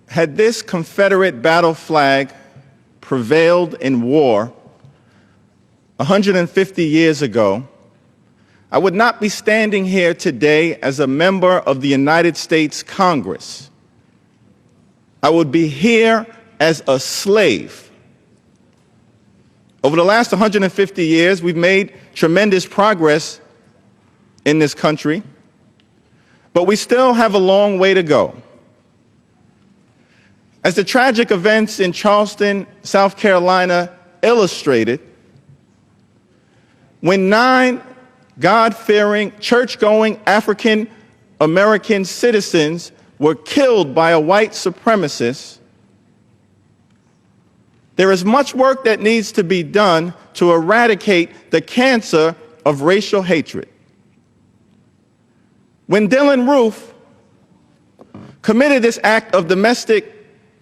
Had this Confederate battle flag prevailed in war 150 years ago, I would not be standing here today as a member of the United States Congress. I would be here as a slave. Over the last 150 years, we've made tremendous progress in this country, but we still have a long way to go. As the tragic events in Charleston, South Carolina illustrated, when 9 God-fearing, church-going African-American citizens were killed by a white supremacist, there is much work that needs to be done to eradicate the cancer of racial hatred. When Dylann Roof committed this act of domestic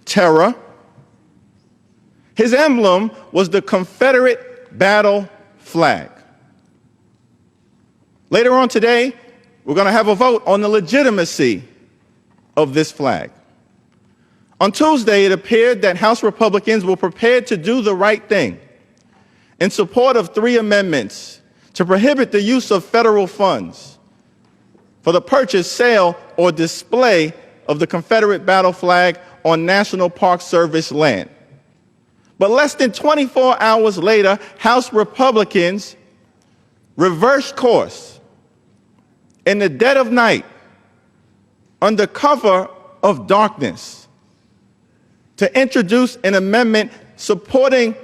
terror, his emblem was the Confederate battle flag. Later on today, we're going to have a vote on the legitimacy of this flag. On Tuesday, it appeared that House Republicans were prepared to do the right thing in support of 3 amendments to prohibit the use of federal funds for the purchase, sale, or display of the Confederate battle flag on National Park Service land. But less than 24 hours later, House Republicans reversed course in the dead of night, under cover of darkness, to introduce an amendment supporting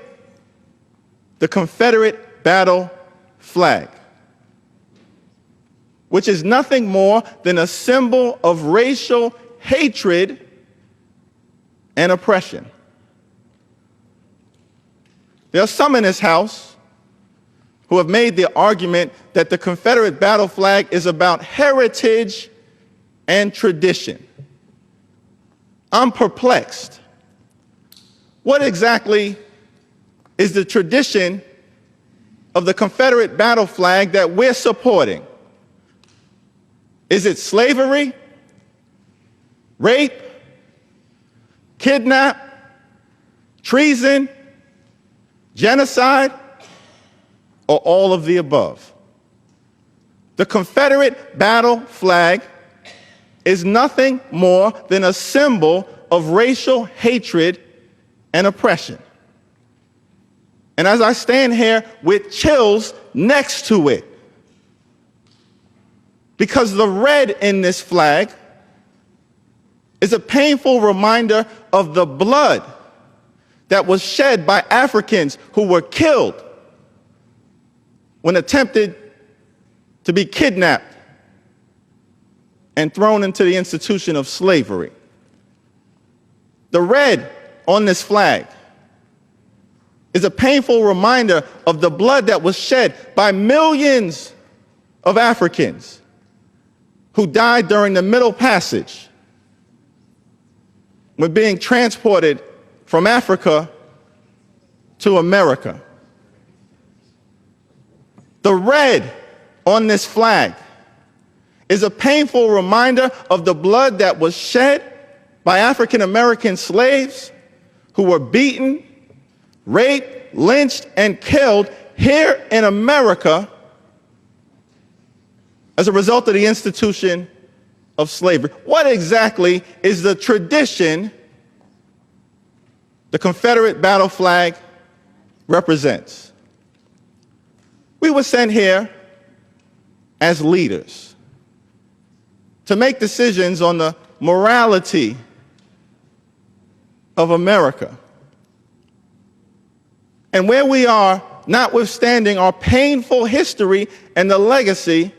the Confederate battle flag, which is nothing more than a symbol of racial hatred and oppression. There are some in this House who have made the argument that the Confederate battle flag is about heritage and tradition. I'm perplexed. What exactly is the tradition of the Confederate battle flag that we're supporting? Is it slavery, rape, kidnap, treason, genocide, or all of the above? The Confederate battle flag is nothing more than a symbol of racial hatred and oppression. And as I stand here with chills next to it, because the red in this flag is a painful reminder of the blood that was shed by Africans who were killed when attempted to be kidnapped and thrown into the institution of slavery. The red on this flag is a painful reminder of the blood that was shed by millions of Africans who died during the Middle Passage when being transported from Africa to America. The red on this flag is a painful reminder of the blood that was shed by African American slaves who were beaten, raped, lynched, and killed here in America as a result of the institution of slavery. What exactly is the tradition the Confederate battle flag represents? We were sent here as leaders to make decisions on the morality of America. And where we are, notwithstanding our painful history and the legacy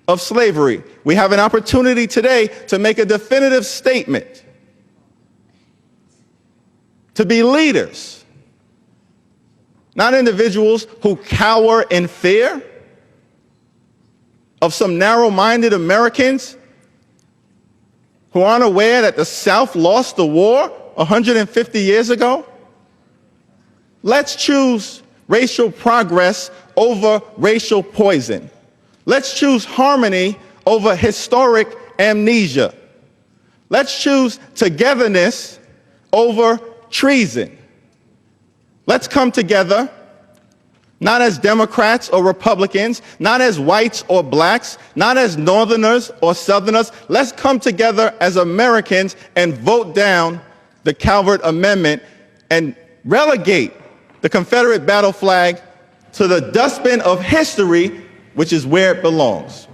of slavery, we have an opportunity today to make a definitive statement, to be leaders, not individuals who cower in fear of some narrow-minded Americans who aren't aware that the South lost the war 150 years ago. Let's choose racial progress over racial poison. Let's choose harmony over historic amnesia. Let's choose togetherness over treason. Let's come together, not as Democrats or Republicans, not as whites or blacks, not as Northerners or Southerners. Let's come together as Americans and vote down the Calvert Amendment and relegate the Confederate battle flag to the dustbin of history, which is where it belongs.